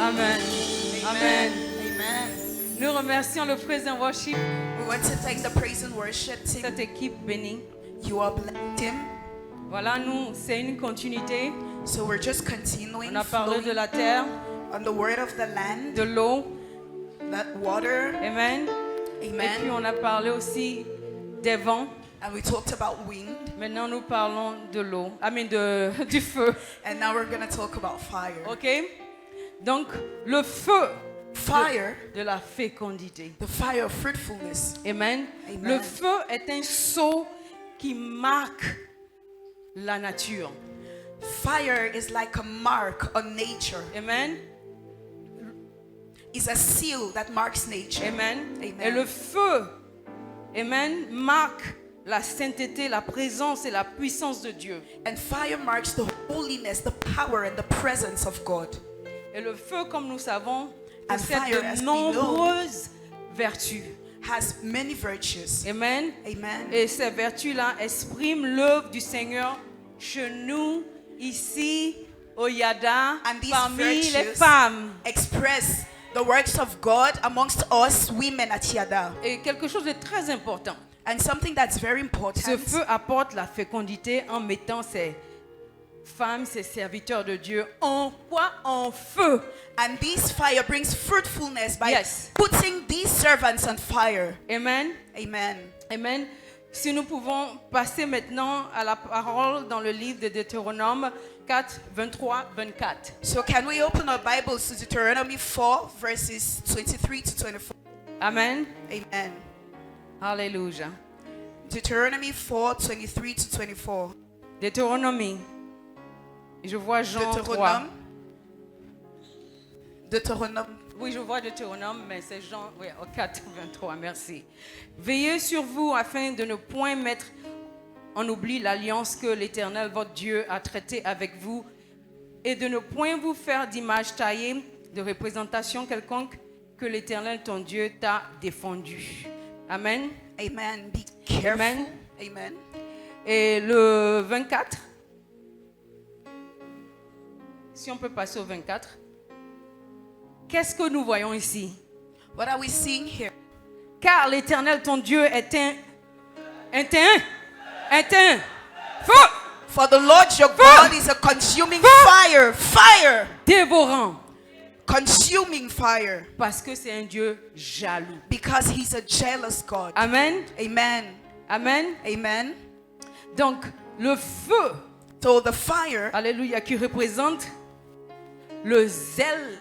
Amen. Amen. Amen. Nous remercions le praise and worship, We want to thank the praise and worship team. cette équipe bénie. You are blessed, Tim. Voilà, nous, c'est une continuité. So we're just continuing On a parlé de flowing la terre, on the word of the land, de l'eau. that water. Amen. Et puis Amen. on a parlé aussi des vents. And we talked about wind. Maintenant, nous parlons de l'eau. Du feu. And now we're going to talk about fire. OK? Donc, le feu Fire, de la fécondité. the fire of fruitfulness. Amen. Amen. Le feu est un sceau qui marque la nature. Fire is like a mark on nature. Amen. It's a seal that marks nature. Amen. Amen. Et le feu, amen, marque la sainteté, la présence et la puissance de Dieu. And fire marks the holiness, the power, and the presence of God. Et le feu, comme nous savons, And possède fire, as de we know, nombreuses vertus. Has many virtues. Amen. Amen. Et ces vertus-là expriment l'œuvre du Seigneur chez nous, ici, au Yada, And these parmi les virtues femmes. express the works of God amongst us women at Yada. Et quelque chose de très important. And something that's very Ce important. feu apporte la fécondité en mettant ces femmes, ces serviteurs de Dieu, en quoi? En feu. And this fire brings fruitfulness by Yes. putting these servants on fire. Amen. Amen. Amen. Si nous pouvons passer maintenant à la parole dans le livre de Deutéronome 4, 23, 24. So can we open our Bibles to Deuteronomy 4 verses 23 to 24? Amen. Amen. Alléluia. Deuteronomy 4, 23 to 24. Deutéronomie. Je vois Jean 3. Deutéronome. Deutéronome. Oui, je vois Deutéronome, mais c'est Jean, oui, au 4, 23, merci. Veillez sur vous afin de ne point mettre en oubli l'alliance que l'Éternel, votre Dieu, a traitée avec vous et de ne point vous faire d'image taillée de représentation quelconque que l'Éternel, ton Dieu, t'a défendu. Amen. Amen. Be careful. Amen. Amen. Et le 24, si on peut passer au 24, qu'est-ce que nous voyons ici? What are we seeing here? Car l'Éternel, ton Dieu, est un feu For the Lord your God is a consuming fire. Fire. dévorant, Consuming fire. parce que c'est un Dieu jaloux. Because he's a jealous God. Amen. Amen. Amen. Amen. Donc, le feu, So the fire alléluia, qui représente le zèle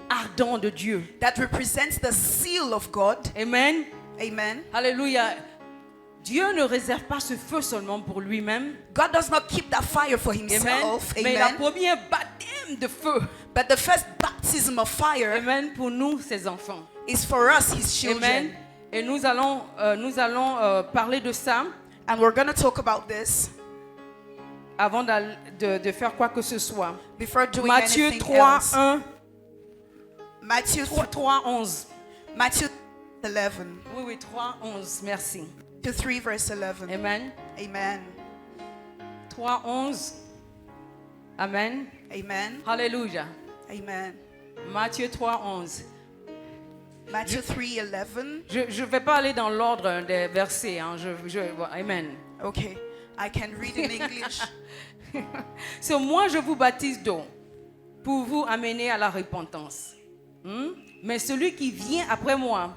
ardent de Dieu. that represents the seal of God. Amen. Amen. Alléluia. Dieu ne réserve pas ce feu seulement pour lui-même. God does not keep that fire for Amen. himself. Mais la Amen. première baptême de feu. But the first baptism of fire Amen. Pour nous, ses enfants. is for us, his children. Amen. Et nous allons parler de ça And we're going to talk about this avant de faire quoi que ce soit. before doing Matthieu anything 3, else. 1, Matthew 3, 11. Matthew 11 Oui, 3, 11. Merci. to 3 verse 11. Amen. Amen. 3, 11. Amen. Amen. Alléluia. Amen. Matthieu 3, 11. Matthew 3:11. Je ne vais pas aller dans l'ordre des versets. Hein. Amen. Okay, I can read in English. So, moi, je vous baptise d'eau pour vous amener à la repentance. Mais celui qui vient après moi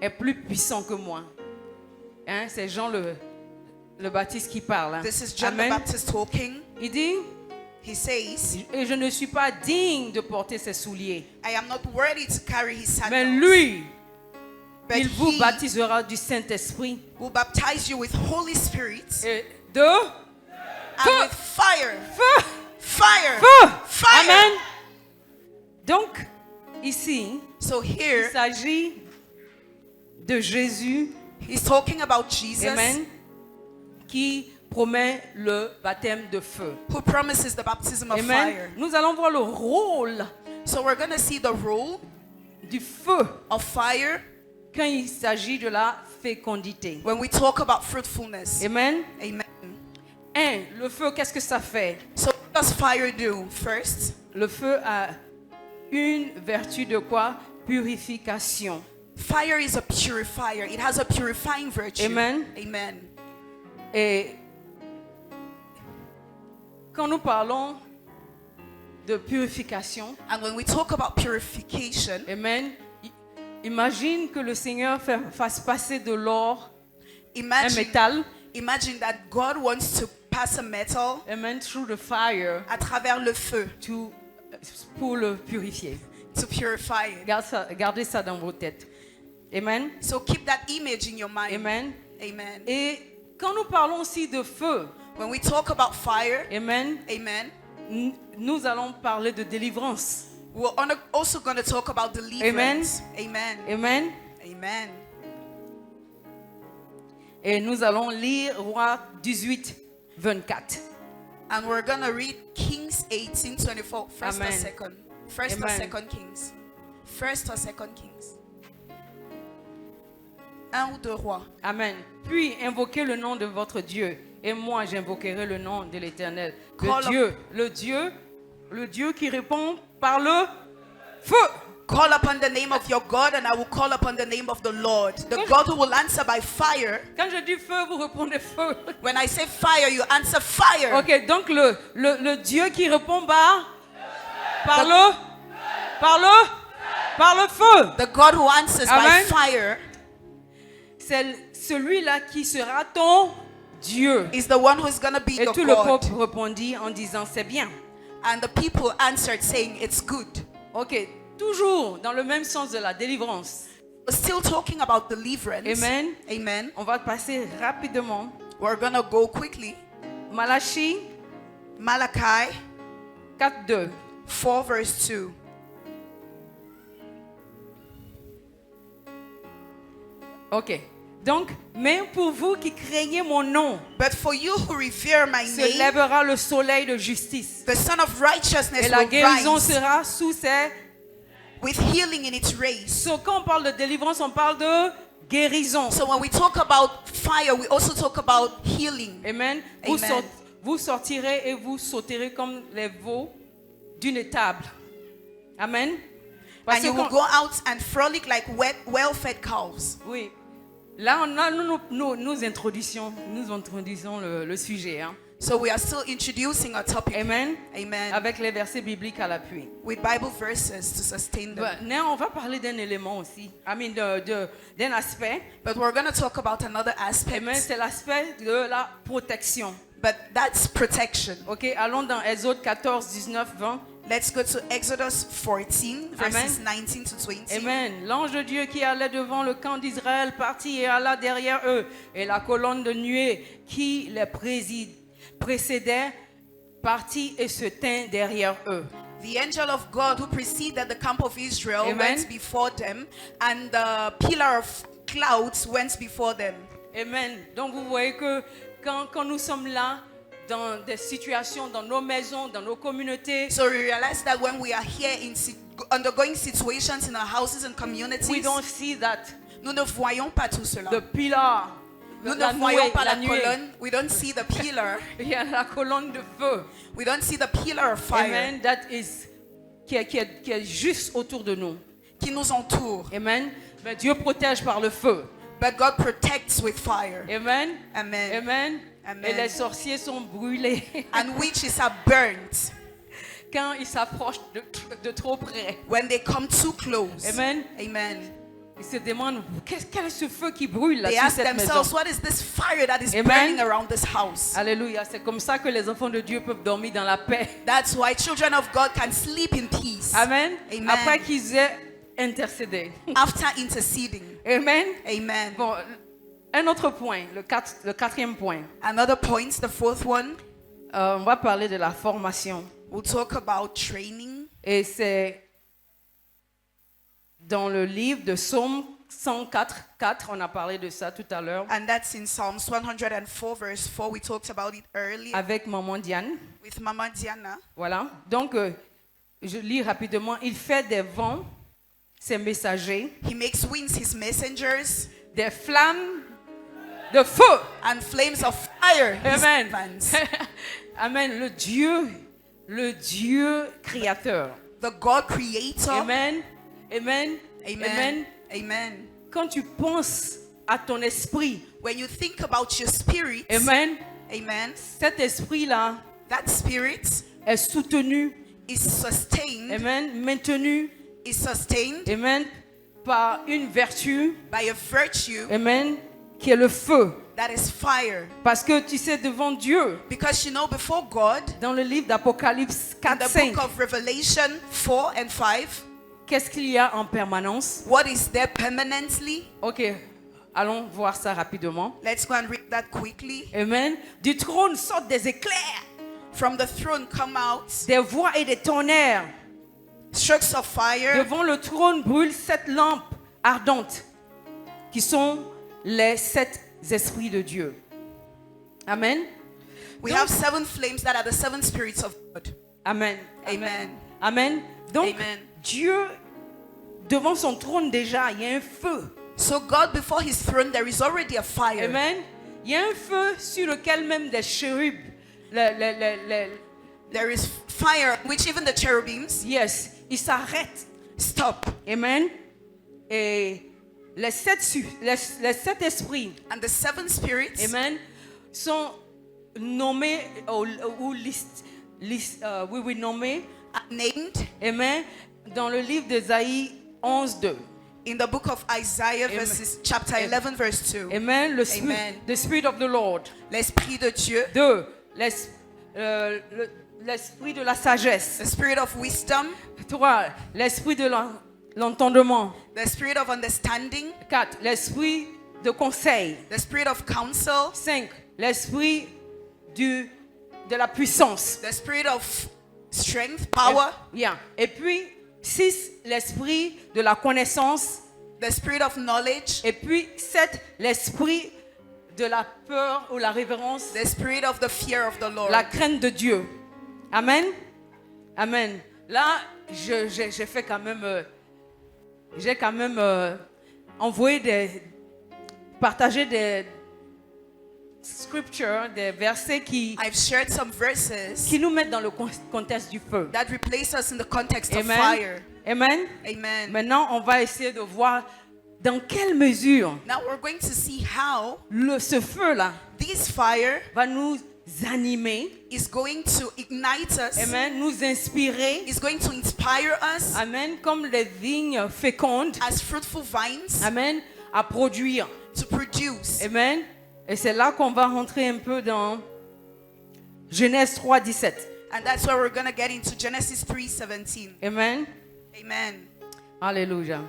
est plus puissant que moi. Hein, c'est Jean le Baptiste qui parle. Hein. This is John Amen. the Baptist talking. Il dit, He says, et je ne suis pas digne de porter ses souliers. I am not worthy to carry his Mais sandals, lui, but il vous he baptisera du Saint-Esprit will baptize you with Holy Spirit et de and with fire. feu. Fire. Feu. Fire. Amen. Donc, ici, So il here, s'agit de Jésus, he's talking about Jesus, amen, qui promet le baptême de feu. who promises the baptism of Amen. fire. Nous allons voir le rôle So we're going to see the role du feu of fire quand il s'agit de la fécondité. when we talk about fruitfulness. Amen. Amen. Le feu, qu'est-ce que ça fait? So what does fire do? First, Le feu une vertu de quoi? Purification. Fire is a purifier. It has a purifying virtue. Amen. Amen. Et quand nous parlons de purification, And when we talk about purification, amen, imagine que le Seigneur fasse passer de l'or, un métal, imagine that God wants to pass a metal amen, through the fire à travers le feu pour le purifier. to purify it. Gardez ça dans vos têtes. Amen. So keep that image in your mind. Amen. Amen. Et quand nous parlons aussi de feu, When we talk about fire, amen, amen, nous allons parler de délivrance. we're also going to talk about deliverance. Amen. Amen. Amen. Et nous allons lire Roi 18, 24. And we're going to read Kings 18:24. First or Amen. second? First or Amen. second Kings? First or second Kings? Un ou deux rois. Amen. Puis invoquez le nom de votre Dieu. Et moi, j'invoquerai le nom de l'Éternel. Le Dieu qui répond par le feu. Call upon the name of your God, and I will call upon the name of the Lord. The God who will answer by fire. Quand je dis feu, vous répondez feu. When I say fire, you answer fire. Ok, donc le Dieu qui répond par le feu. The God who answers Amen. by fire C'est celui-là qui sera ton Dieu. is the one who is going to be Et your tout le God. peuple répondit en disant c'est bien. And the people answered saying it's good. Ok, toujours dans le même sens de la délivrance. We're still talking about deliverance. Amen. Amen. On va passer rapidement. We're going to go quickly. Malachie Malachi 4:2. 4 verse 2. Ok. Donc, mais pour vous qui craignez mon nom, But for you who revere my se name, lèvera le soleil de justice. the Son of Righteousness Et la will guérison rise sera sous ses... with healing in its rays. So, quand on parle de délivrance, on parle de guérison. So when we talk about fire, we also talk about healing. Amen. Amen. Vous sortirez et vous sauterez comme les veaux d'une étable. Amen. Parce And you que will quand- go out and frolic like well-fed cows. Oui. Là, nous introduisons le sujet. Hein. So we are still introducing our topic. Amen. Amen. Avec les versets bibliques à l'appui. With Bible verses to sustain them. Mais on va parler d'un élément aussi. D'un aspect. But we're going to talk about another aspect. Amen. C'est l'aspect de la protection. But that's protection. Ok. Allons dans Exode 14, 19, 20. Let's go to Exodus 14, verses Amen. 19 to 20. Amen. L'ange de Dieu qui allait devant le camp d'Israël partit et alla derrière eux. Et la colonne de nuée qui les précédait partit et se tint derrière eux. The angel of God who preceded the camp of Israel Amen. went before them, and the pillar of clouds went before them. Amen. Donc vous voyez que quand nous sommes là, dans des situations, dans nos maisons, dans nos communautés, So we realize that when we are here in undergoing situations in our houses and we communities, don't see that nous ne voyons pas tout cela. the pillar, Nous la ne voyons nuée, pas la nuée. colonne. We don't see the pillar. Il y a la colonne de feu. We don't see the pillar of fire Amen. Qui est juste autour de nous. qui nous entoure. Amen. Mais Dieu protège par le feu. But God protects with fire. Amen. Amen. Amen. Amen. Et les sorciers sont brûlés And witches are burnt quand ils s'approchent de trop près. when they come too close. Amen. Amen. Ils se demandent quel est ce feu qui brûle là They sur ask cette maison. themselves, what is this fire that is Amen. burning around this house? Alléluia. C'est comme ça que les enfants de Dieu peuvent dormir dans la paix. That's why children of God can sleep in peace. Amen. Amen. Après qu'ils aient intercédé. After interceding. Amen. Amen. Bon, un autre point, le quatrième point. Another point, the fourth one, On va parler de la formation. we'll talk about training. Et c'est dans le livre de Psaume 104, 4, on a parlé de ça tout à l'heure, And that's in Psalms 104 verse 4. We talked about it earlier avec Maman Diane. with Mama Diana. Voilà. Donc, je lis rapidement. Il fait des vents, ses messagers, He makes winds his messengers des flammes de feu. and flames of fire his Amen. servants. Amen. Le Dieu créateur. the God creator. Amen. Amen. Amen. Amen. Amen. Quand tu penses à ton esprit, When you think about your spirit, amen, amen, cet esprit-là that spirit est soutenu, is sustained, amen, maintenu, is sustained amen, par une vertu, by a virtue amen, qui est le feu. that is fire. Parce que tu sais, devant Dieu, Because you know, before God, dans le livre d'Apocalypse in 4, the 5, book of Revelation 4 and 5, qu'est-ce qu'il y a en permanence? what is there permanently? Ok, allons voir ça rapidement. Let's go and read that quickly. Amen. Du trône sortent des éclairs, From the throne come out des voix et des tonnerres. strokes of fire. Devant le trône brûlent 7 lampes ardentes, qui sont les 7 esprits de Dieu. Amen. We Donc- have 7 flames that are the 7 spirits of God. Amen. Amen. Amen. Donc, Amen. Dieu, devant son trône déjà, il y a un feu. So God, before his throne, there is already a fire. Amen. Il y a un feu sur lequel même des chérubes, There is fire, which even the cherubims yes, ils s'arrêtent. stop. Amen. Et les 7 esprits, And the 7 spirits amen, sont nommés ou nommés, are named amen, dans le livre d'Ésaïe 11:2. in the book of Isaiah, Amen. chapter 11, verse 2. Amen. Le spirit, Amen. the Spirit of the Lord. L'esprit de Dieu, 2. L'esprit de la sagesse. the spirit of wisdom, 3. L'esprit de l'entendement. the spirit of understanding, 4. L'esprit de conseil. the spirit of counsel, 5. L'esprit de la puissance. the spirit of strength, power, Bien. Et puis 6. L'esprit de la connaissance. the spirit of knowledge, Et puis 7. L'esprit de la peur ou la révérence, the spirit of the fear of the Lord. la crainte de Dieu. Amen. Amen. Là, j'ai fait quand même, j'ai quand même envoyé partagé des scriptures, des versets qui I've shared some verses nous mettent dans le contexte du feu. that replace us in the context of Amen. fire. Amen. Amen. Maintenant, on va essayer de voir dans quelle mesure Now we're going to see how ce feu-là this fire va nous animer, is going to ignite us, amen, nous inspirer, is going to inspire us amen, comme les vignes fécondes, as fruitful vines amen, à produire, to produce. amen. Et c'est là qu'on va rentrer un peu dans Genèse 3, 17. And that's where we're going to get into Genesis 3:17. Amen. Amen. Alléluia.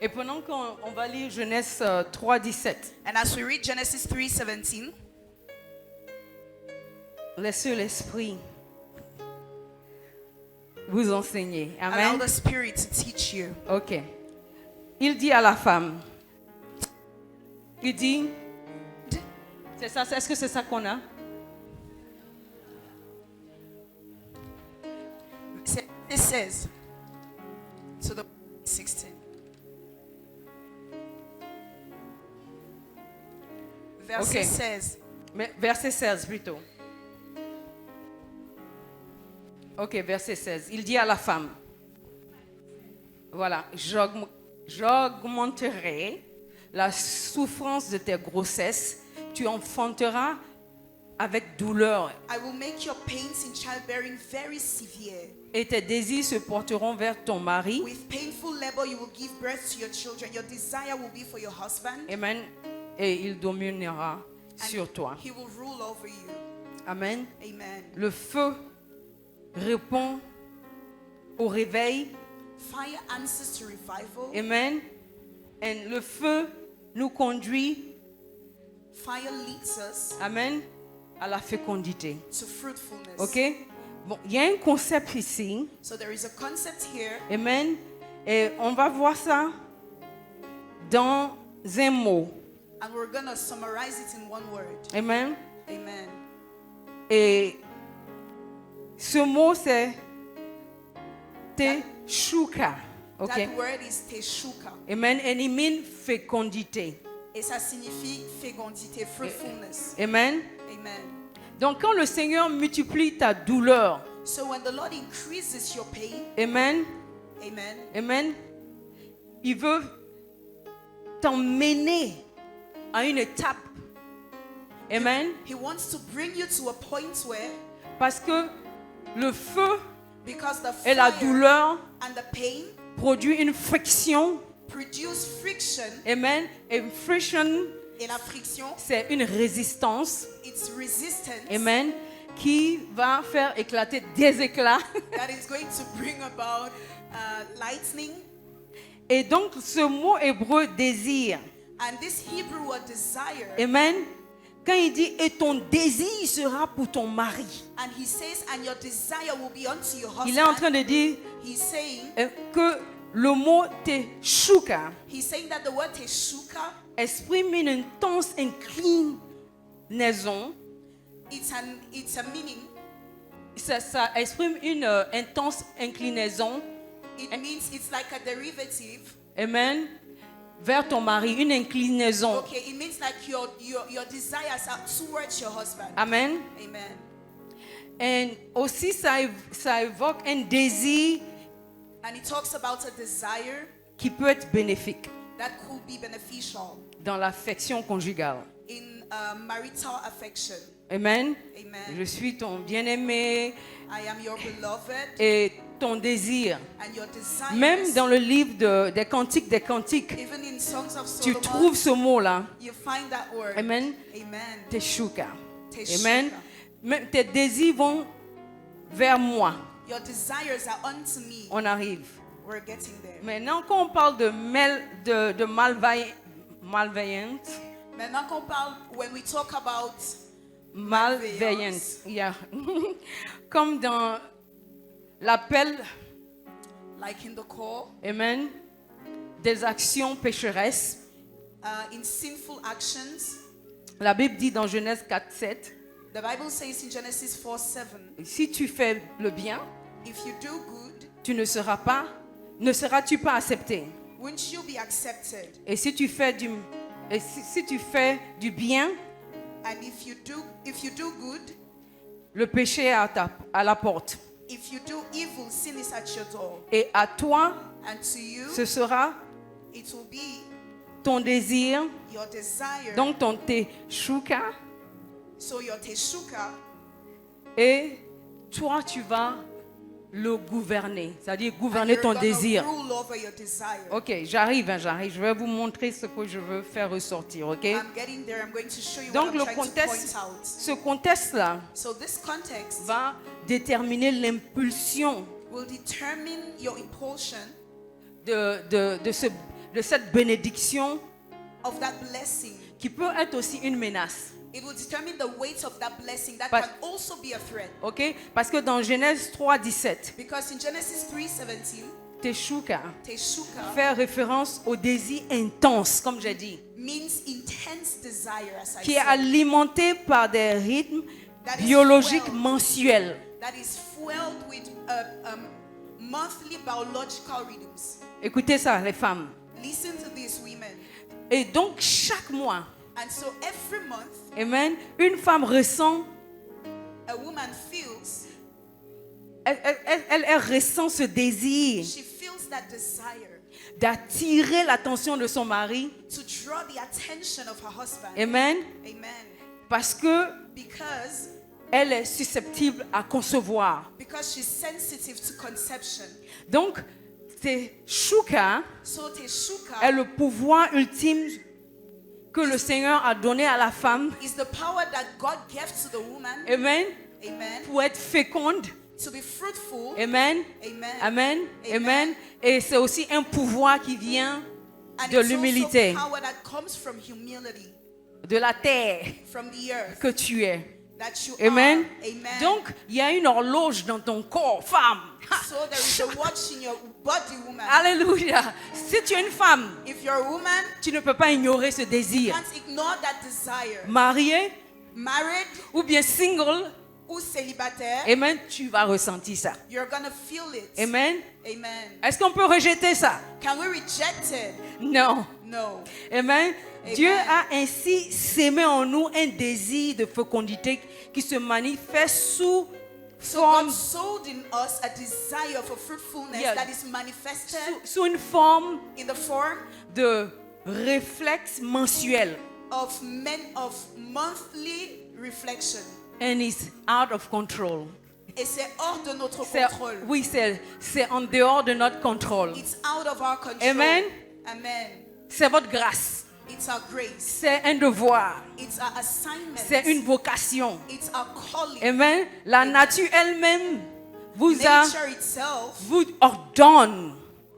Et pendant qu'on va lire Genèse 3, 17, And as we read Genesis 3:17, laissez l'Esprit vous enseigner. allow Amen. the Spirit to teach you. Ok. Il dit à la femme, il dit, c'est ça, est-ce que c'est ça qu'on a? It says, so the 16. Verse Okay. says, Mais verset 16 plutôt. Ok, verset 16. Il dit à la femme, voilà, j'augmenterai la souffrance de tes grossesses, tu enfanteras avec douleur I will make your pains in childbearing very severe. et tes désirs se porteront vers ton mari. With painful labor, you will give birth to your children. Your desire will be for your husband, Amen. Et il dominera sur toi. he will rule over you. Amen. Amen. Le feu répond au réveil. Fire answers to revival. Amen. Et le feu nous conduit, Fire leads us amen, à la fécondité. to fruitfulness. Ok? Bon, il y a un concept ici. So there is a concept here, Amen. Et on va voir ça dans un mot. and we're going to summarize it in one word. Amen. Amen. Et ce mot c'est teshuka. Ok? That word is teshuka. Amen. And it means fécondité. Et ça signifie fécondité, fruitfulness. Amen. Amen. Donc quand le Seigneur multiplie ta douleur, So when the Lord increases your pain, amen, amen, amen, il veut t'emmener à une étape, amen, He wants to bring you to a point where, parce que le feu because the et la fire douleur and the pain produit une friction, produce friction, amen, et friction, et la friction, c'est une résistance, it's resistance amen, qui va faire éclater des éclats. that is going to bring about lightning. Et donc ce mot hébreu désir, And this Hebrew word desire, amen, quand il dit et ton désir sera pour ton mari, and he says, and your desire will be unto your il est en husband. train de dire He's saying, que le mot teshuka he's saying that the word teshuka, exprime une intense inclinaison, it's a meaning. ça exprime une intense inclinaison, It means it's like a derivative. amen, vers ton mari, une inclinaison, Okay, it means like your desires are towards your husband. amen. Amen. Et aussi ça évoque un désir And it talks about a desire qui peut être bénéfique that could be beneficial dans l'affection conjugale, in marital affection. amen. Amen. Je suis ton bien-aimé I am your beloved, et ton désir. and your desires. Même dans le livre des Cantiques, Even in Songs of tu Solomon, trouves ce mot-là, you find that word. amen, Amen. teshuka, Teshuka. amen. Même tes désirs vont vers moi. Your desires are unto me. On arrive. We're getting there. Maintenant, quand on parle de malveillance, Maintenant qu'on parle, when we talk about malveillance, yeah. Comme dans l'appel, like in the call, amen, des actions pécheresses, in sinful actions, la Bible dit dans Genèse 4:7, the Bible says in Genesis 4:7, si tu fais le bien, if you do good, ne seras-tu pas accepté? won't you be accepted? Et si tu fais du bien, And if you do good, le péché est à la porte. if you do evil, sin is at your door. Et à toi, And to you, ce sera it will be ton désir, your desire. donc ton teshuka, So your teshuka, et toi tu vas le gouverner, c'est-à-dire and gouverner you're ton gonna désir. rule over your desire. Ok, j'arrive. Je vais vous montrer ce que je veux faire ressortir, ok? I'm getting there. I'm going to show you Donc what I'm le trying to contexte, point out. ce contexte-là So this context va déterminer l'impulsion will determine your impulsion de cette bénédiction of that blessing. qui peut être aussi une menace. It will determine the weight of that blessing that But- can also be a threat. Ok? Parce que dans Genèse 3:17, Because in Genesis 3:17, teshuka teshuka fait référence au désir intense, comme j'ai dit, means intense desire, as I qui est said, alimenté par des rythmes That is biologiques fueled. mensuels. that is fueled with monthly biological rhythms. Écoutez ça, les femmes. Listen to these women. Et donc, chaque mois, And so every month, amen, une femme ressent, a woman feels, elle ressent ce désir she feels that desire d'attirer l'attention de son mari. to draw the attention of her husband. Amen. Amen. Parce que Because elle est susceptible à concevoir. she's sensitive to conception. Donc, teshuka So teshuka est le pouvoir ultime que le Seigneur a donné à la femme, is the power that God gave to the woman. amen, Amen. pour être féconde, To be fruitful. amen, Amen. amen, Amen. amen. Et c'est aussi un pouvoir qui vient And de it's l'humilité, also power that comes from humility, de la terre from the earth que tu es. that you Amen. are. Amen. Donc, il y a une horloge dans ton corps, femme. So there is a watch in your body, woman. Alléluia. Si tu es une femme, If you're a woman, tu ne peux pas ignorer ce you désir. can't ignore that desire. Mariée Married ou bien single, ou who's célibataire, Amen, tu vas ressentir ça. you're gonna feel it. Amen. Amen. Est-ce qu'on peut rejeter ça? Can we reject it? Non. No. Amen. Amen. Dieu a ainsi sémé en nous un désir de fécondité qui se manifeste sous So forme, God sowed in us a desire for fruitfulness Yeah. that is manifested sous une forme in the form de réflexe mensuel. of monthly reflection. And it's out of control. Et c'est hors de notre C'est- contrôle. oui, c'est en dehors de notre contrôle. It's out of our control. Amen. Amen. C'est votre grâce. It's our grace. C'est un devoir. It's our assignment. C'est une vocation. It's our calling. Amen. La nature elle-même vous Nature itself vous ordonne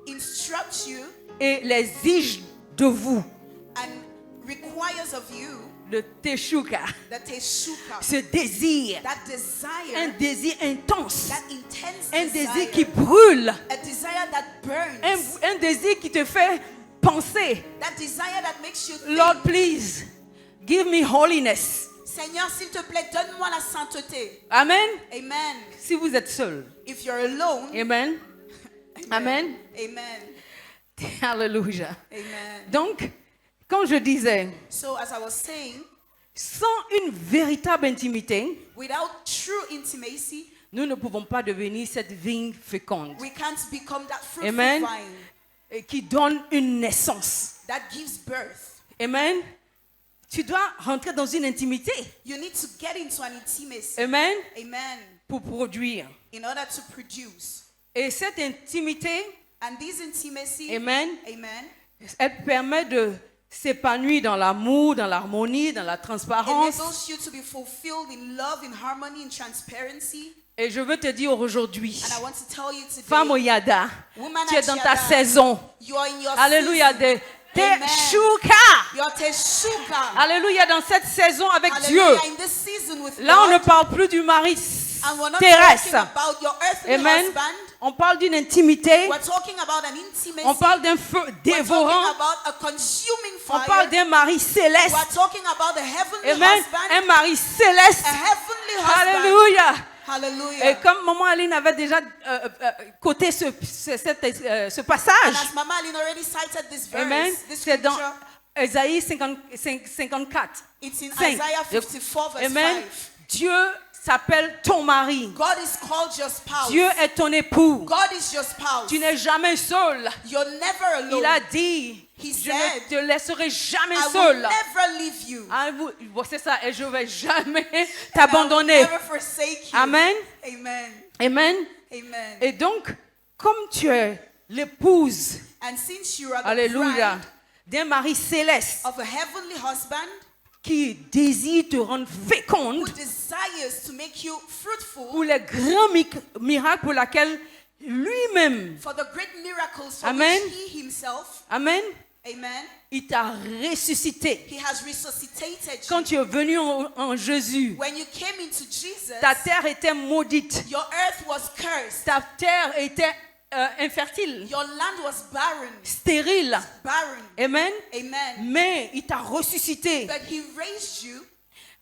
instructs you et les exige de vous and requires of you le teshuka, the teshuka, ce désir, that un desire, désir intense, that intense un desire, désir qui brûle, a desire that burns, un désir qui te fait penser, that desire that makes you think, Lord, please, give me holiness. Seigneur, s'il te plaît, donne-moi la sainteté. Amen. Amen. Si vous êtes seul. If you're alone, Amen. Amen. amen. Alléluia. Amen. Donc, quand je disais, So as I was saying, sans une véritable intimité, without true intimacy, nous ne pouvons pas devenir cette vigne féconde we can't become that fruitful Amen. vine qui donne une naissance. that gives birth. Amen. Tu dois rentrer dans une intimité. You need to get into an intimacy. Amen. Amen. Pour produire. In order to produce. Et cette intimité, And this intimacy, Amen, amen, elle permet de s'épanouir dans l'amour, dans l'harmonie, dans la transparence. enables you to be fulfilled in love, in harmony, in transparency. Et je veux te dire aujourd'hui, And I want to tell you today, femme Oyada, Woman tu es dans ta Yada, saison. you are in your Alléluia. season. De Amen. teshuka. Your teshuka. Alléluia. Dans cette saison avec Dieu. Hallelujah. In this season with Là, on ne God, parle plus du mari and we're not terrestre. talking about your earthly Amen. husband. On parle d'une intimité. We're talking about an intimacy. On parle d'un feu We're dévorant. talking about a consuming On fire. parle d'un mari céleste. We're talking about a heavenly Amen. husband. Un mari céleste. A heavenly husband. Alléluia. Hallelujah. Et comme Maman Aline avait déjà coté ce passage. And as Mama Aline already cited this verse, Amen. this C'est dans scripture, Ésaïe 54. it's in 5. Isaiah 54 verse Amen. 5. Dieu s'appelle ton mari. God is called your spouse. Dieu est ton époux. God is your spouse. Tu n'es jamais seul. You're never alone. Il a dit, He je said, ne te laisserai jamais I will seul. never leave you. Ah, c'est ça, et je ne vais jamais And I will t'abandonner. never forsake you. Amen. Amen. Amen. Amen. Et donc, comme tu es l'épouse, And since you are the alléluia, bride d'un mari céleste of a heavenly husband qui désire te rendre féconde who desires to make you fruitful pour les grands miracles pour lesquels lui-même, for the great miracles for Amen. which he himself, amen, amen, il t'a ressuscité. he has resuscitated Quand you. tu es venu en Jésus, When you came into Jesus, ta terre était maudite. your earth was cursed. Ta terre était infertile, Your land was barren. stérile. Barren. Amen. Amen. Mais il t'a ressuscité But he raised you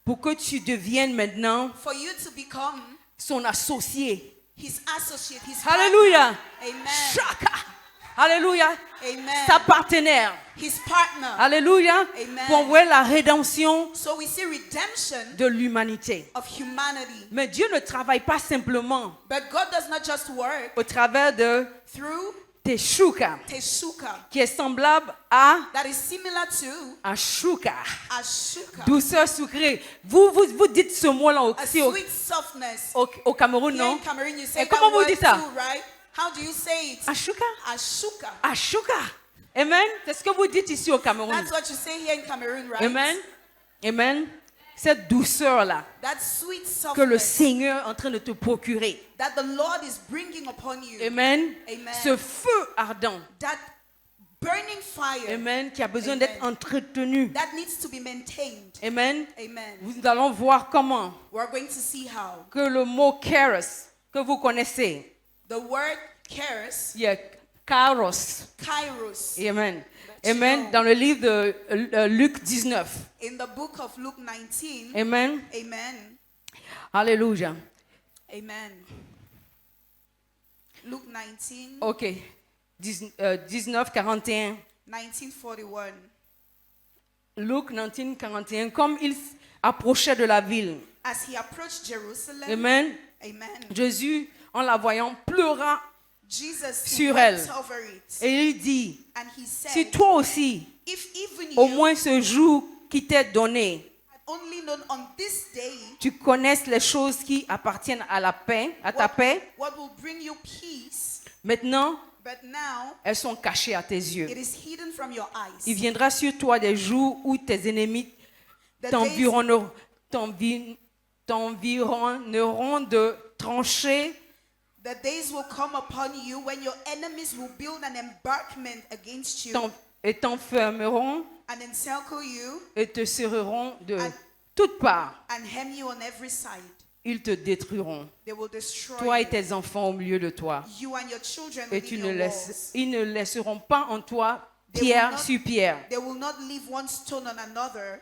pour que tu deviennes maintenant for you to become son associé. his associate, his Alléluia. partner. Amen. Chaka. Alléluia. Amen. Sa partenaire. His partner. Alléluia. Amen. Pour voir la rédemption So we see redemption de l'humanité. of humanity. Mais Dieu ne travaille pas simplement But God does not just work au travers de through teshuka, teshuka, qui est semblable à that is similar to ashuka, ashuka, douceur sucrée. Vous dites ce mot-là a aussi au sweet softness. au Cameroun, Here non? in Cameroon, you say Et comment that vous word dites ça? too, right? How do you say it? Ashuka? Ashuka. Ashuka. Amen. C'est ce que vous dites ici au Cameroun. That's what you say here in Cameroon, right? Amen. Amen. Cette douceur-là That sweet que le softness Seigneur est en train de te procurer. that the Lord is bringing upon you. Amen. Amen. Ce feu ardent. That burning fire Amen. Qui a besoin Amen. d'être entretenu. that needs to be maintained. Amen. Amen. Nous allons voir comment We're going to see how. que le mot charis que vous connaissez, The word charis, il y a kairos. kairos, Amen. That you Amen. know. Dans le livre de Luc 19. in the book of Luke 19. Amen. Amen. Alléluia. Amen. Luke 19, Ok. 19, 41. 1941. Luc 19, 41. Comme il approchait de la ville. As he approached Jerusalem, Amen. amen, Jésus, en la voyant, pleura Jesus sur wept elle. over it. Et il dit, And he si said, toi aussi, if even au you moins ce jour qui t'est donné, had only known on this day tu connaisses les choses qui appartiennent à la paix, à ta paix, what will bring you peace, maintenant, but now elles sont cachées à tes yeux. it is hidden from your Il eyes. viendra sur toi des jours où tes ennemis The days, t'environneront de tranchées the days will come upon you when your enemies will build an embankment against you et t'enfermeront and encircle you et te serreront de toutes parts. and hem you on every side. Ils te détruiront, They will destroy toi et you. tes enfants au milieu de toi. You and your children Et within your walls. ils ne laisseront pas en toi pierre sur pierre. They will not leave one stone on another.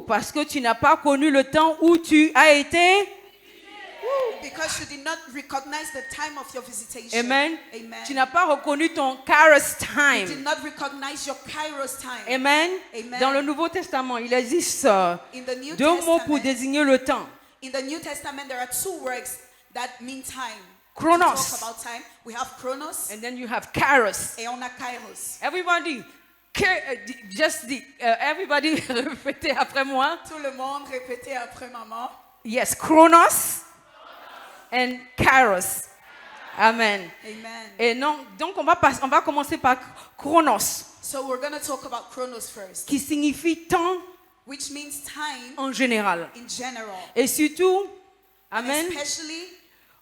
Parce que tu n'as pas connu le temps où tu as été. Because you did not recognize the time of your visitation. Amen. Amen. Tu n'as pas reconnu ton Kairos You time. did not recognize your Kairos time. Amen. Amen. Dans le Nouveau Testament, il existe In the New deux mots pour Testament, désigner le temps. in the New Testament, there are two words that mean time. Chronos. To talk about time, we have chronos And then you have Kairos. et on a kairos. Everybody, everybody répétez après moi. Tout le monde répétait après maman. Yes, Chronos and Kairos. Amen. Amen. Et non, donc on va commencer par Chronos, So we're going to talk about chronos first, qui signifie temps which means time en général. in general. Et surtout, amen, Especially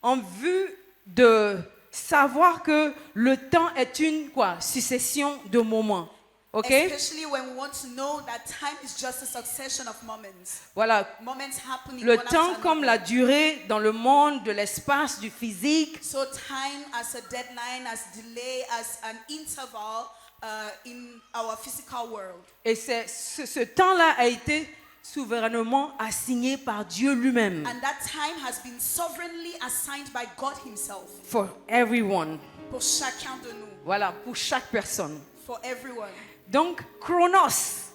en vue de savoir que le temps est une succession de moments. OK? Especially when we want to know that time is just a succession of moments. Voilà. Moments happening Le one temps after comme la another. durée dans le monde de l'espace, du physique. So time as a deadline, as delay, as an interval in our physical world. Et ce temps-là a été souverainement assigné par Dieu lui-même. And that time has been sovereignly assigned by God himself. For everyone. Pour chacun de nous. Voilà, pour chaque personne. For everyone. Donc, Chronos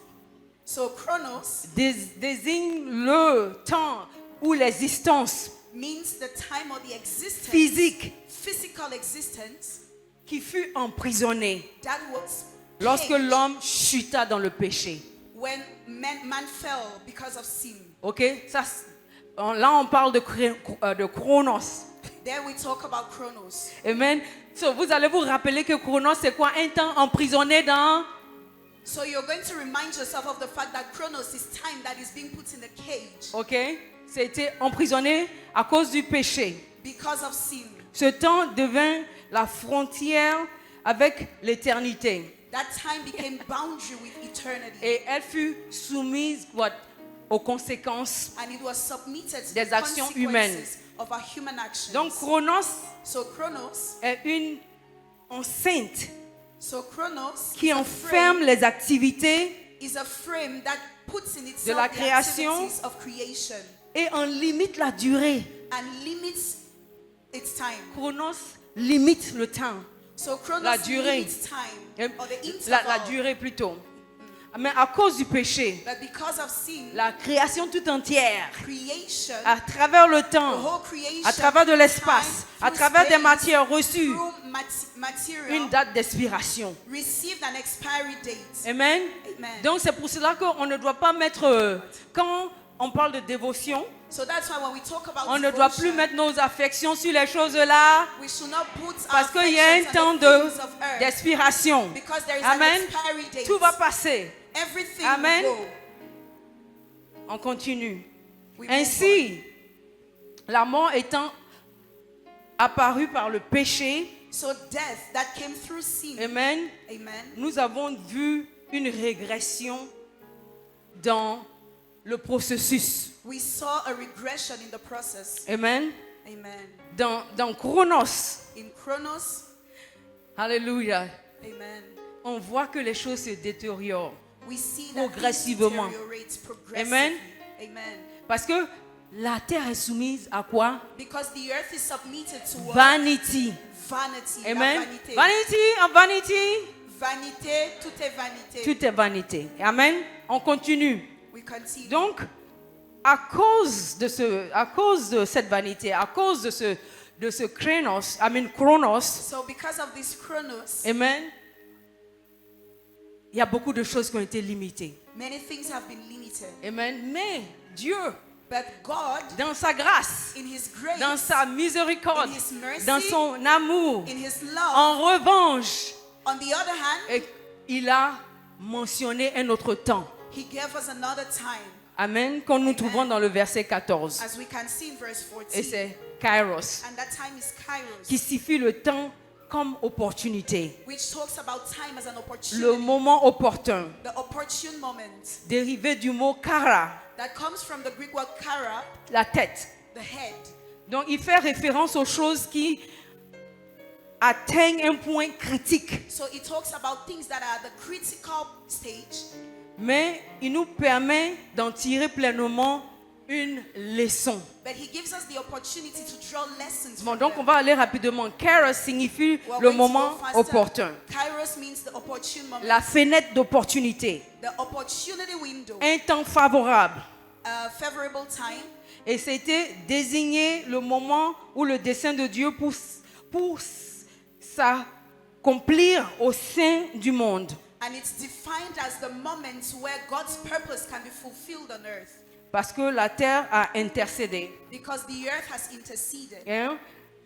So chronos désigne le temps ou l'existence means the time or the existence, physique physical existence qui fut emprisonnée that was lorsque caged l'homme chuta dans le péché. when man fell because of sin. Ok? Là, on parle de Chronos. There we talk about chronos. Amen. So, vous allez vous rappeler que Chronos, c'est quoi? Un temps emprisonné dans... So you're going to remind yourself of the fact that chronos is time that is being put in a cage Ok? C'était emprisonné à cause du péché. because of sin. Ce temps devint la frontière avec l'éternité. That time became boundary with eternity. Et elle fut soumise aux conséquences. And it was submitted to Des the actions humaines. consequences of our human actions. Donc Chronos So chronos, est une enceinte qui is a enferme frame, les activités is a frame that puts in de itself la the création activities of creation et en limite la durée. and limits its time. Chronos limite le temps. So chronos La durée. limits time Et or the La interval. durée plutôt. Mais à cause du péché, But because of sin, la création tout entière, creation, à travers le the temps, whole creation, à travers de l'espace, time, à through travers des space, matières reçues, through material, une date d'expiration. received an expiry date. Amen. Amen. Donc c'est pour cela qu'on ne doit pas mettre, quand on parle de dévotion, So that's why when we talk about on ne doit devotion, plus mettre nos affections sur les choses là, we should not put parce our qu'il y a un affections temps on the things of earth, d'expiration. because there is Amen. an expiry date. Tout va passer. Everything Amen. will go. On continue. We move Ainsi, la mort étant apparue par le péché, on. So death that came through sin. amen, Amen. nous avons vu une régression dans le processus. We saw a regression in the process. Amen. Amen. Dans Chronos, In chronos, alléluia, amen. on voit que les choses se détériorent. We see that things Progressivement. deteriorate progressively. Amen. Amen. Parce que la terre est soumise à quoi? Because the earth is submitted to what? Vanity. Vanity. La Amen. vanité. Vanity, en vanity. Vanité, tout est vanité. Tout est vanité. Amen. On continue. We continue. Donc, à cause de cette vanité, à cause de ce chronos, So because of this chronos, amen, il y a beaucoup de choses qui ont été limitées. many things have been limited. Amen. Mais Dieu, But God, dans sa grâce, in His grace, dans sa miséricorde, in His mercy, dans son amour, in His love, en revanche, on the other hand, il a mentionné un autre temps. He gave us another time, Amen. Qu'on nous trouvons dans le verset 14. as we can see in verse 14. Et c'est Kairos, And that time is Kairos, qui signifie le temps comme opportunité. which talks about time as an opportunity, Le moment opportun, the opportune moment, dérivé du mot kara, that comes from the Greek word kara, la tête. the head. Donc il fait référence aux choses qui atteignent un point critique. So it talks about things that are at the critical stage, Mais il nous permet d'en tirer pleinement une leçon. but He gives us the opportunity to draw lessons Bon, from donc on them. va aller rapidement. Kairos signifie We're le going to moment go faster. opportun. Kairos means the opportune moment, La fenêtre d'opportunité. the opportunity window, Un temps favorable. a favorable time. Et c'était désigné le moment où le dessein de Dieu pour s'accomplir au sein du monde. And it's defined as the moment where God's purpose can be fulfilled on earth. Parce que la terre a intercédé, Because the earth has interceded. hein,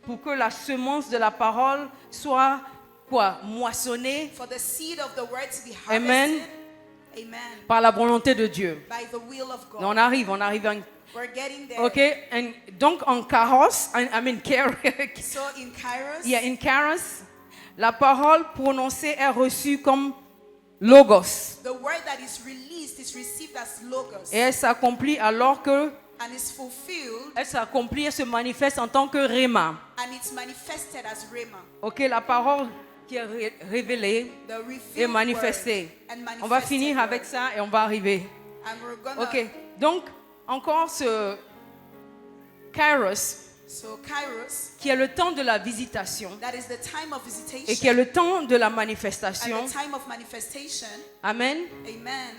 pour que la semence de la parole soit quoi, moissonnée For the seed of the word to be harvested. Amen. Amen. par la volonté de Dieu. By the will of God. On arrive en... We're getting there. Ok, donc en Kairos, So in Kairos, yeah, in Kairos, la parole prononcée est reçue comme logos. the word that is released is received as logos. Et elle s'accomplit alors que And is fulfilled, elle s'accomplit, elle se manifeste en tant que Réma. and it's manifested as Rhema. Ok, la parole qui est révélée The et revealed manifestée. word and On va manifested finir word. avec ça et on va arriver. And we're gonna, Ok, donc encore ce Kairos so Kairos, qui est le temps de la visitation that is the time of et qui est visitation le temps de la and manifestation. the time of manifestation. Amen. Amen.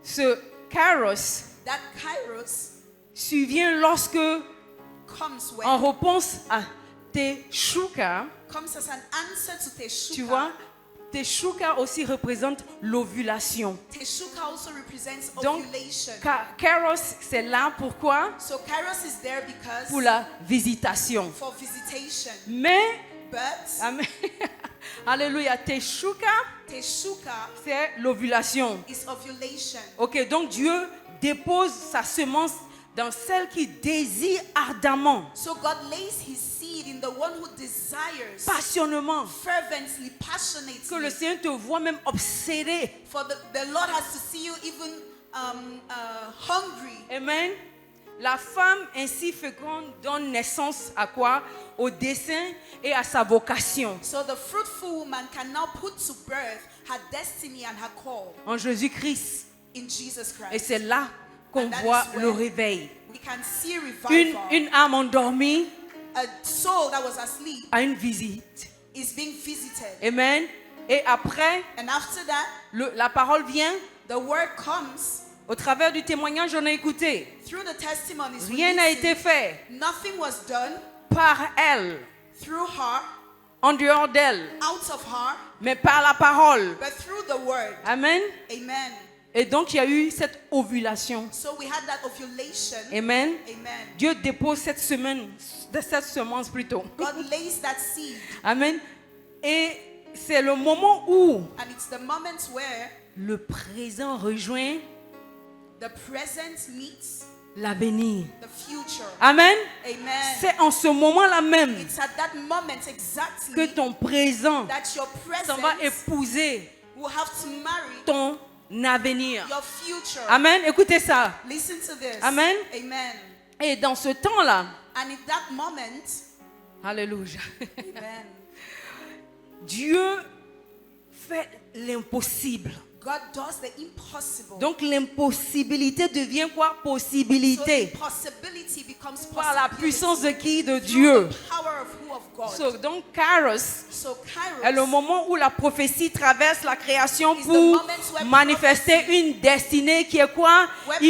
Ce Kairos That Kairos survient lorsque, comes when, en réponse à Teshuka, comes as an answer to Teshuka. tu vois, Teshuka aussi représente l'ovulation. Teshuka also represents Donc, ovulation. Kairos, c'est là pourquoi? So Kairos is there because Pour la visitation. for visitation. Mais, But amen. Alléluia, Teshuka, Teshuka c'est l'ovulation. is ovulation. Ok, donc Dieu dépose sa semence dans celle qui désire ardemment, So God lays His seed in the one who desires passionnément, fervently, que passionately. le Seigneur te voit même obsédé. For the Lord has to see you even hungry. Amen. La femme ainsi féconde donne naissance à quoi? Au dessein et à sa vocation. So the fruitful woman can now put to birth her destiny and her call En Jésus-Christ. in Jesus Et Christ. c'est là qu'on And that voit is le when réveil. We can see revival. Une âme endormie A soul that was asleep a une visite. is being visited. Amen. Et après, And after that, la parole vient. the word comes Au travers du témoignage, on a écouté. through the testimonies. we Rien n'a listen. été fait Nothing was done par elle, through her, en dehors d'elle, out of her, mais par la parole. but through the word. Amen. Amen. Et donc, il y a eu cette ovulation. So we had that ovulation. Amen. Amen. Dieu dépose cette semence plutôt. God lays that seed, Amen. Et c'est le moment où and it's the moment where le présent rejoint the present meets l'avenir. the future. Amen. Amen. C'est en ce moment-là même It's at that moment exactly que ton présent that your s'en va present épouser will have to marry ton avenir. your future. Amen. Écoutez ça. Listen to this. Amen. Amen. Et dans ce temps-là, And in that moment, alléluia, amen, Dieu fait l'impossible. God does the impossible. Donc l'impossibilité devient quoi? So Possibilité. impossibility becomes Par la possibility. puissance de qui? De Through Dieu. the power of who? Of God. So, donc Kairos So Kairos est le moment où la prophétie traverse la création is the pour moment where manifester une destinée qui est quoi? Where-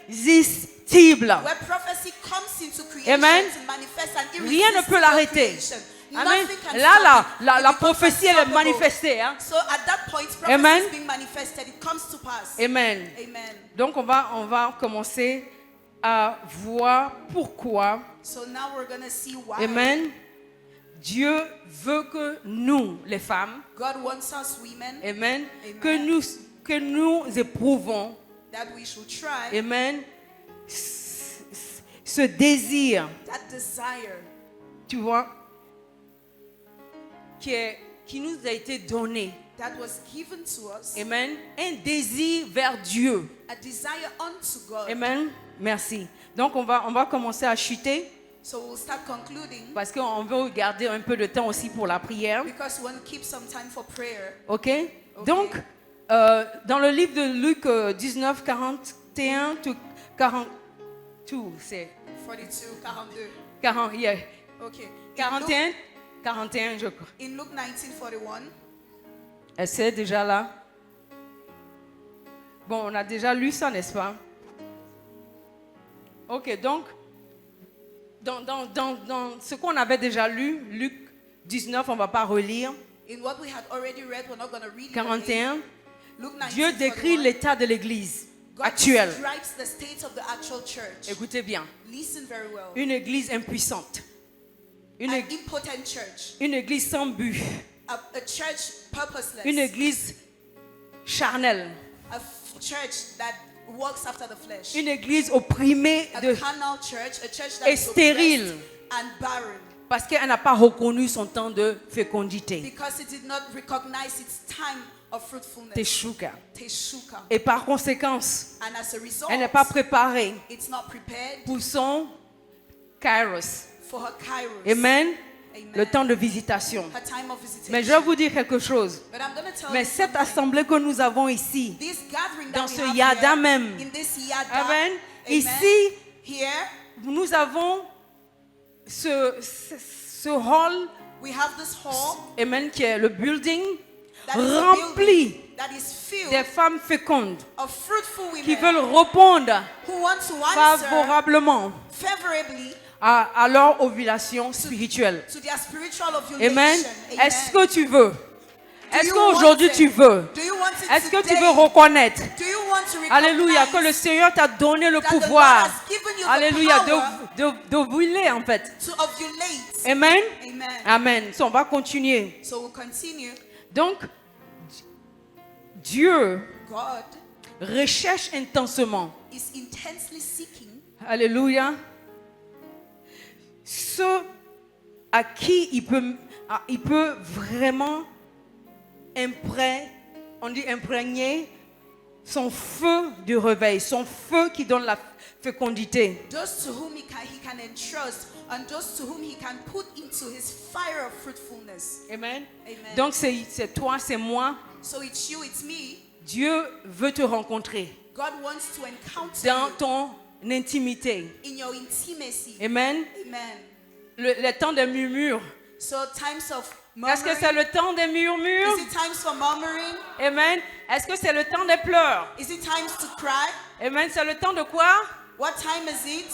Irrésistible. where prophecy comes into creation Amen. to manifest an Rien ne irresistible peut l'arrêter. creation. Amen. Nothing can Là, stop la, it. la, It la becomes prophétie, elle est unstoppable. manifestée. Hein? So at that point, prophecy Amen. is being manifested. It comes to pass. Amen. Amen. Donc, on va commencer à voir pourquoi. So now we're going to see why Amen. Dieu veut que nous, les femmes, God wants us women Amen, Amen. que nous éprouvons, that we should try Amen, ce désir, that desire tu vois, qui nous a été donné. that was given to us, Amen. Un désir vers Dieu. a desire unto God. Amen. Merci. Donc, on va commencer à chuter So we'll start concluding parce qu'on veut garder un peu de temps aussi pour la prière. because we want to keep some time for prayer. OK? Donc, dans le livre de Luc 19, 41 to 42, c'est 42, 42. 40, yeah. Okay. 41, 41, je crois. In Luke 19:41, Elle c'est déjà là. Bon, on a déjà lu ça, n'est-ce pas? OK, donc, dans ce qu'on avait déjà lu, Luc 19, on ne va pas relire. in what we had already read, we're not going to read it 41, again. Luke Dieu décrit 19:41, l'état de l'Église God actuelle. describes the state of the actual church. Écoutez bien, Listen very well. une Église impuissante, An impotent church, une Église sans but, a church purposeless, une Église charnelle, church that walks after the flesh, une Église opprimée a de, carnal church, a church that et is stérile. oppressed and barren parce qu'elle n'a pas reconnu son temps de fécondité. because it did not recognize its time of fruitfulness. Teshuka. Teshuka. Et par conséquent, And as a result, elle n'est pas préparée it's not prepared pour son Kairos. for her kairos. Amen. Amen. Le temps de visitation. Her time of visitation. Mais je vais vous dire quelque chose. But I'm going to tell Mais you cette something. assemblée que nous avons ici, This gathering dans that ce we have yada here, même. in this yada, Amen. amen, Ici, here nous avons ce hall, we have this hall amen, qui est le building that is a rempli building that is filled des femmes fécondes of fruitful qui women veulent répondre who want to answer favorablement favorably à leur ovulation spirituelle. to their spiritual ovulation. Amen. Amen. Est-ce que tu veux? Est-ce you qu'aujourd'hui want it? tu veux? Do you want it Est-ce que tu today? veux reconnaître? Do you want to recognize Alléluia, que le Seigneur t'a donné le that the Lord pouvoir. has given you the Alléluia, power d'ovuler en fait. to ovulate? Amen. Amen. Amen. So, on va continuer. So we'll continue. Donc, Dieu God recherche intensément. is intensely seeking Alléluia. Ceux à qui il peut vraiment imprégner son feu du réveil, son feu qui donne la fécondité. those to whom he can entrust and those to whom he can put into his fire of fruitfulness. Amen. Amen. Donc c'est toi, c'est moi. So it's you, it's me. Dieu veut te rencontrer God wants to encounter dans you ton intimité. in your intimacy. Amen. Amen. Le temps des murmures. So times of Est-ce que murmuring. c'est le temps des murmures? Is it times for murmuring? Amen. Est-ce que c'est le temps des pleurs? Is it times to cry? Amen. C'est le temps de quoi? What time is it?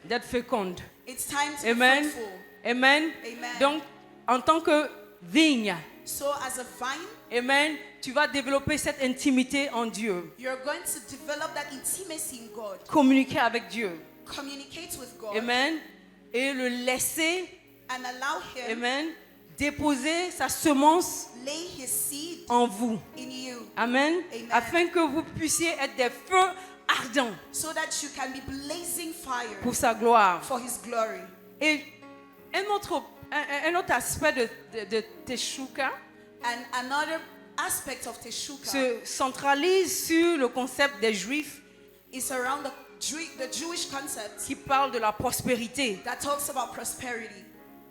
D'être féconde. It's time to Amen. be fruitful. Amen. Amen. Donc, en tant que vigne, So as a vine, Amen, tu vas développer cette intimité en Dieu. you're going to develop that intimacy in God. Communiquer avec Dieu. Communicate with God Amen. Et le laisser, and allow him Amen, déposer sa semence lay his seed en vous. in you Amen. Amen. Afin que vous puissiez être des feux ardents so that you can be blazing fire pour sa gloire. for his glory. Et un autre aspect de Teshuka And another aspect of Teshuka se centralise sur le concept des Juifs is around the Jewish concept qui parle de la prospérité. that talks about prosperity.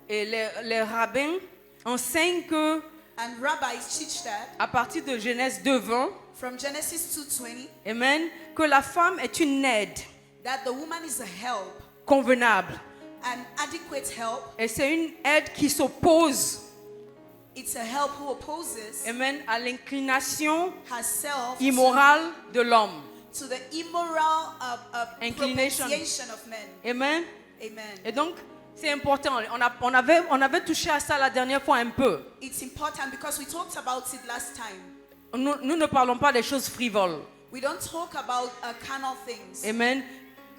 Et les rabbins enseignent que And rabbis teach that à partir de Genèse 2:20, from Genesis 2:20 amen, que la femme est une aide that the woman is a help, convenable. an adequate help. Et c'est une aide qui s'oppose, It's a help who opposes amen, à l'inclination herself immorale de l'homme. to the immoral Inclination. propitiation of men. Amen. Amen. Et donc, c'est important. On avait touché à ça la dernière fois un peu. It's important because we talked about it last time. Nous ne parlons pas des choses frivoles. We don't talk about carnal things. Amen.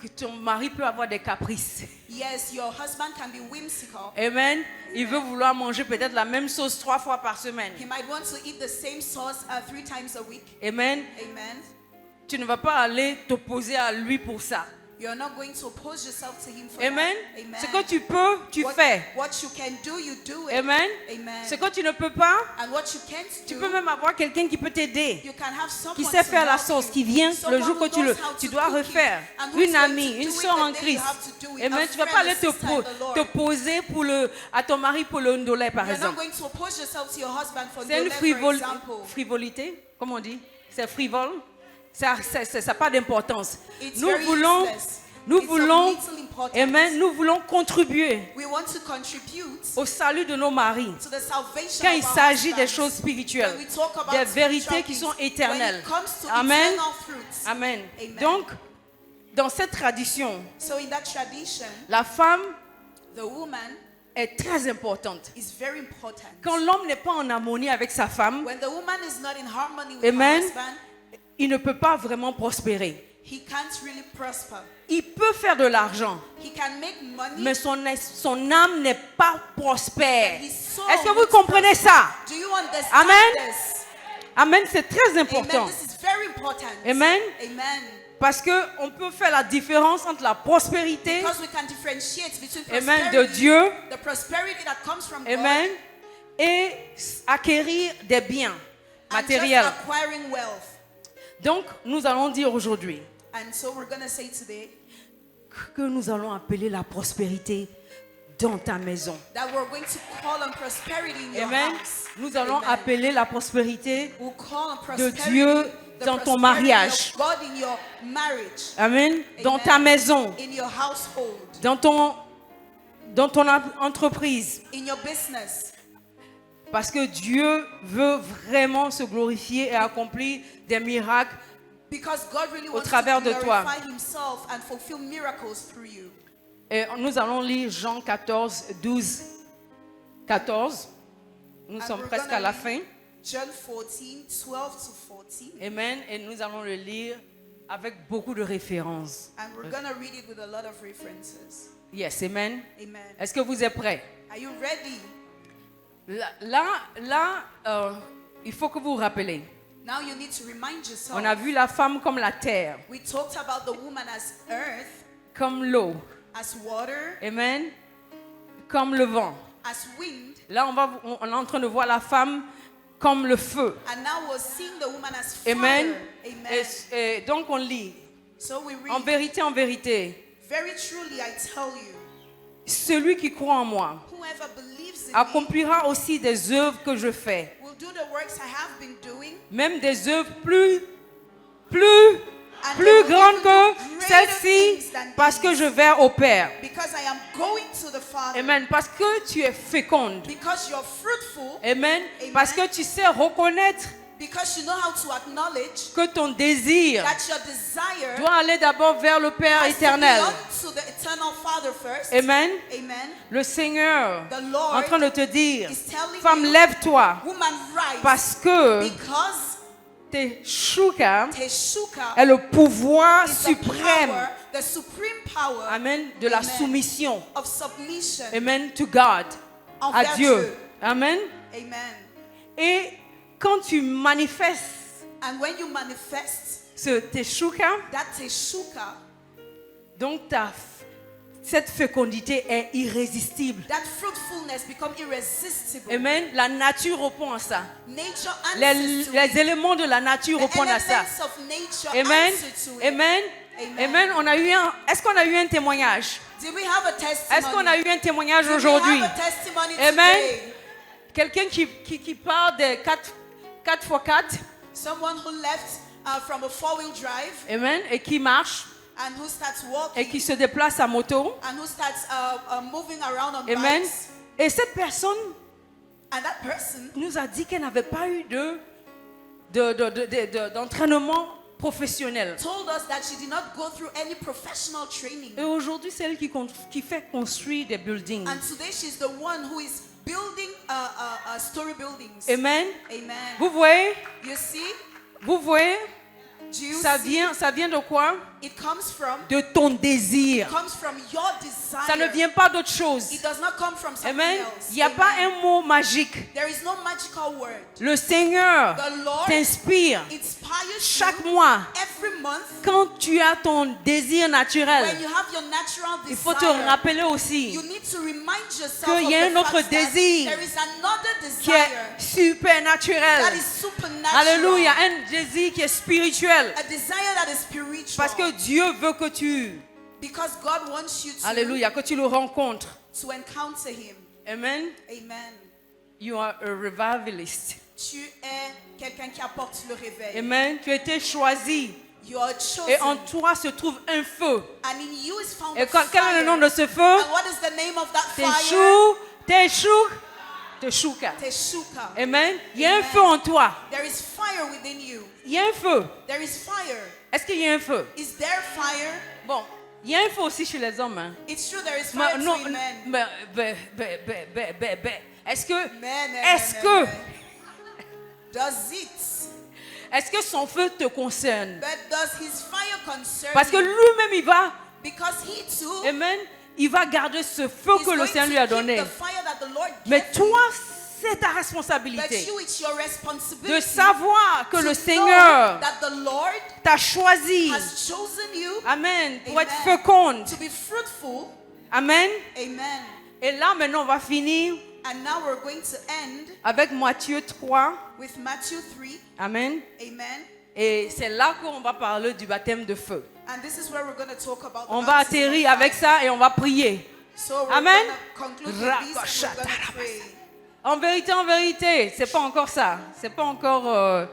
Que ton mari peut avoir des caprices. Yes, your husband can be whimsical. Amen. Il veut vouloir manger peut-être la même sauce 3 fois par semaine. He might want to eat the same sauce 3 times a week. Amen. Amen. Tu ne vas pas aller t'opposer à lui pour ça. You're not going to oppose yourself to him for Amen. that. Amen. Ce que tu peux, tu fais. What you can do, you do it. Amen. Amen. Ce que tu ne peux pas, And what you can't tu do, peux même avoir quelqu'un qui peut t'aider, you can have someone qui sait to faire la help sauce, you. qui vient le Someone jour who que tu knows how to dois cook it, refaire. and who is Une going amie, to une do it sœur the en day you Christ. have to do it. Amen. A Tu ne vas friend, pas aller a sister in the Lord. te poser à ton mari pour le ndolé, par You're not exemple. going to oppose yourself to your husband for C'est une Ndolé, for example. frivolité, comment on dit? C'est frivole. Ça n'a pas d'importance. It's Nous very voulons, useless. nous It's of voulons, little importance. amen, nous voulons contribuer We want to contribute au salut de nos maris. to the salvation Quand of il our s'agit des husbands. choses spirituelles, When we talk about des vérités spiritual qui things, sont éternelles. when it comes to Amen. eternal fruits. Amen. Amen. Donc, dans cette tradition, So in that tradition, la femme the woman est très importante. is very important. Quand l'homme n'est pas en harmonie avec sa femme, When the woman is not in harmony with Amen. her husband, il ne peut pas vraiment prospérer. he can't really prosper. Il peut faire de l'argent, He can make money, mais son âme n'est pas prospère. his soul Est-ce que vous will comprenez prosper. ça? Do you understand Amen. this? Amen, c'est très Amen. important. This is very important. Amen. Amen. Parce qu'on peut faire la différence entre la prospérité, Because we can differentiate between Amen, de prosperity, Dieu, the prosperity that comes from Amen, God, et acquérir des biens and matériels. just acquiring wealth. Donc, nous allons dire aujourd'hui And so we're going to say today que nous allons appeler la prospérité dans ta maison. that we're going to call on prosperity in your Amen. house. Nous allons Amen. appeler la prospérité, We'll call on de prosperity, Dieu the dans ton prosperity mariage. of God in your marriage, Amen, dans Amen. ta maison, in your household, dans ton entreprise. in your business. Parce que Dieu veut vraiment se glorifier et accomplir des miracles. Because God really wants travers to de toi. glorify himself and fulfill miracles through you. Et nous allons lire Jean 14, 12, 14. Nous And sommes we're presque gonna à la read fin. John 14, 12 to 14. Amen. Et nous allons le lire avec beaucoup de références. And we're going to read it with a lot of references. Yes, amen. Amen. Est-ce que vous êtes prêts? Are you ready? Il faut que vous vous rappelez. Now you need to remind yourself. On a vu la femme comme la terre, We talked about the woman as earth, comme l'eau. as water, Amen. Comme le vent. as wind. Là, on est en train de voir la femme comme le feu. And now we're seeing the woman as fire. Amen. Amen. Et donc on lit. So we En read, vérité, very truly I tell you, celui qui croit en moi whoever believes in me accomplira aussi des œuvres que je fais. will do the works I have been doing. Même des œuvres plus And they will grandes even que do greater celles-ci, things than parce que these. je vais au Père. Because I am going to the Father. Amen. Parce que tu es féconde. Because you're fruitful. Amen. Amen. Parce que tu sais reconnaître Because you know how to acknowledge que ton désir that your desire doit aller d'abord vers le Père has to éternel. belong to the eternal Father first. Amen. Amen. Le Seigneur The Lord en train de te dire, is telling femme, you, lève-toi, woman, rise. parce que Because tes chouka Teshuka est le pouvoir is the suprême, power, the supreme power amen, de la Amen. soumission, of submission amen, to God, à envers Dieu, Dieu. amen. Amen. Et quand tu manifestes And when you manifest ce teshuka, that Teshuka, donc cette fécondité est irrésistible. that fruitfulness become irresistible. Amen. La nature répond à ça. Nature Les, answers to les it. éléments de la nature The répondent à ça. elements of nature Amen. answer to it. Amen. Amen. Amen. Est-ce qu'on a eu un témoignage? Did we have a testimony? Est-ce qu'on a eu un témoignage Did aujourd'hui? we have a testimony Amen. today? Quelqu'un qui part de 4x4, Someone who left from a four-wheel drive amen, et qui marche, and who starts et walking qui se déplace à moto, and who starts moving around on amen. bikes. Et cette personne And that person nous a dit qu'elle n'avait pas eu d'entraînement professionnel. told us that she did not go through any professional training. Et aujourd'hui, c'est elle qui fait construire des buildings. And today she's the one who is building story buildings. Amen. Amen. Vous voyez? You see? Vous voyez? Do you Ça see? vient de quoi? It comes from De ton désir. your desire. Ça ne vient pas d'autre chose. It does not come from something Amen. else. Il n'y a pas Amen. un mot magique. There is no magical word. Le Seigneur The Lord t'inspire inspires chaque you mois. every month. Quand tu as ton désir naturel, When you have your natural il faut te desire, rappeler aussi you need to remind yourself qu'il of y a the un autre fact that désir there is another qui est desire supernaturel. that is supernatural. Alléluia, un désir qui est spirituel. A desire that is spiritual. Parce que Dieu veut que tu, Because God wants you to, alléluia, que tu le rencontres. to encounter Him. Amen. Amen. You are a revivalist. Tu es quelqu'un qui apporte le réveil. Amen. Tu as été choisi. You are chosen. Et en toi se trouve un feu. And in you is found Et a quel est le nom fire. de ce feu? And what is the name of that fire? Teshuka. Teshuka. Amen. Il y a un Amen. feu en toi. There is fire within you. Il y a un feu. There is fire. Est-ce qu'il y a un feu? Is there fire? Bon, il y a un feu aussi chez les hommes. Hein. It's true there is Mais fire non, between men. Est-ce que, Man. Does it? est-ce que son feu te concerne? But does his fire concern Parce que you? lui-même, il va, Because he too amen, il va garder ce feu is que le going Seigneur to lui a keep donné. the fire that the Lord Mais gave toi, you. c'est ta But responsabilité you, it's your de responsibility savoir que to le know Seigneur that the Lord t'a choisi, has chosen you amen, pour être Amen. féconde. to be fruitful. Amen. Amen. Et là, maintenant, on va finir And now we're going to end avec Matthieu 3. with Matthew 3. Amen. Amen. Et c'est là qu'on va parler du baptême de feu. And this is where we're going to talk about the On va baptism of atterrir fire. avec ça et on va prier. So we're Amen. going to conclude with this and we're going to pray. En vérité, c'est pas encore ça. C'est pas encore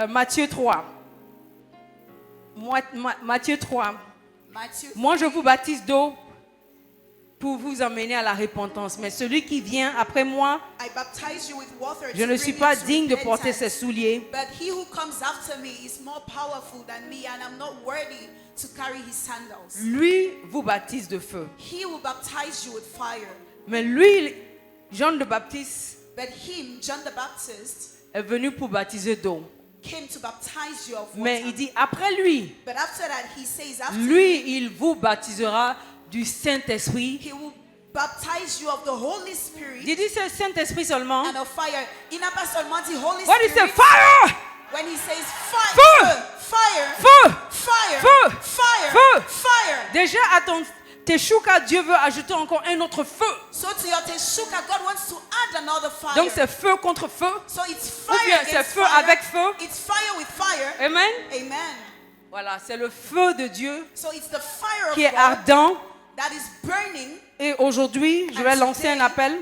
Matthieu 3. Matthieu 3. Matthew. Moi, je vous baptise d'eau pour vous amener à la repentance. Mais celui qui vient après moi, I baptize you with water je to ne bring suis you pas to digne de porter ses repentance. souliers. But he who comes after me is more powerful than me, and I'm not worthy to carry his sandals. Lui vous baptise de feu. He will baptize you with fire. Mais lui, Jean le Baptiste, But him, John the Baptist, est venu pour baptiser d'eau. came to baptize you of water. Mais il dit, après lui, But after that, he says, after lui, il vous baptisera du Saint-Esprit. he will baptize you of the Holy Spirit Il dit, c'est le Saint-Esprit seulement. and of fire. Il n'a pas seulement dit Holy What is the Spirit. fire? When he says fire, Feu! fire, Feu! fire, Feu! fire, Feu! fire. Déjà, à ton Teshuka, Dieu veut ajouter encore un autre feu. So to your teshuka, God wants to add another fire. Donc c'est feu contre feu. So it's Ou fire bien against c'est feu fire. avec feu. It's fire with fire. Amen. Amen. Voilà, c'est le feu de Dieu So it's the fire of qui est God ardent. that is burning. Et aujourd'hui, je vais And lancer un today, appel.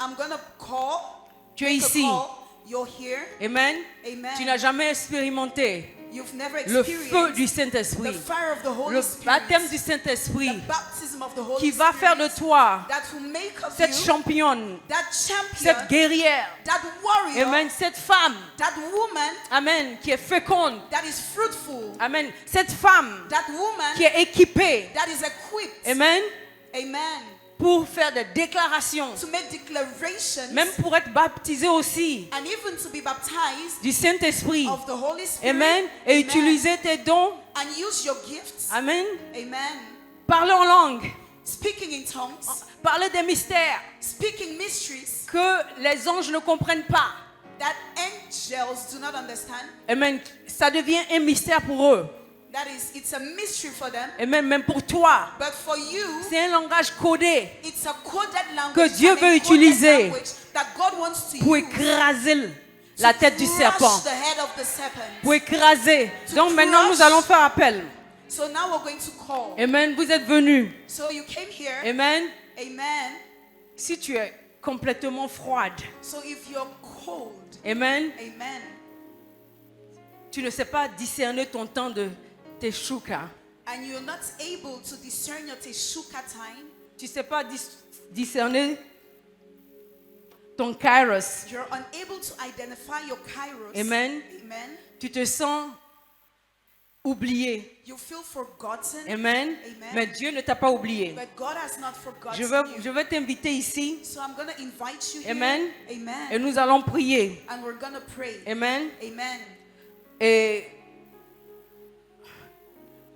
I'm gonna call. Tu es make a ici. call. You're here. Amen. Amen. Tu n'as jamais expérimenté You've never le experienced feu du the Saint-Esprit. fire of the Holy Le Spirit. baptême du The Saint-Esprit baptism of the Holy qui va Spirit faire de toi that will make of cette you championne, that champion, cette guerrière. that warrior, Amen. Cette femme. that woman Amen. Qui est féconde. that is fruitful, Amen. Cette femme that woman qui est équipée. that is equipped. Amen. Amen. Pour faire des déclarations. To make declarations Même pour être baptisé aussi and even to be baptized du Saint-Esprit. of the Holy Spirit. Amen. Et Amen. utiliser tes dons. And use your gifts. Amen. Amen. Parler en langue. Speaking in tongues, Parler des mystères speaking mysteries que les anges ne comprennent pas. that angels do not understand. Amen. Ça devient un mystère pour eux. That is, it's a mystery for them. Amen. Même pour toi. But for you, C'est un langage codé it's a coded language que Dieu an veut encoded utiliser language that God wants to pour use écraser la to tête du crush serpent. the head of the serpent. Pour écraser. Donc maintenant, crush. nous allons faire appel. So now we're going to call. Amen. Vous êtes venus. So you came here. Amen. Amen. Si tu es complètement froide, So if you're cold, amen, amen, tu ne sais pas discerner ton temps de teshuka, and you're not able to discern your teshuka time, tu ne sais pas discerner ton kairos, you're unable to identify your kairos, amen, amen, tu te sens oublié, you feel forgotten, amen, Amen. mais Dieu ne t'a pas oublié. but God has not forgotten Je you. veux t'inviter ici, So I'm going to invite you amen, here, amen, et nous allons prier, and we're going to pray, amen, amen. et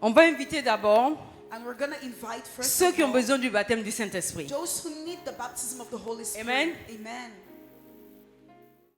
on va inviter d'abord And we're going to invite first ceux of qui ont all, besoin du baptême du Saint-Esprit. those who need the baptism of the Holy Spirit, Amen. amen.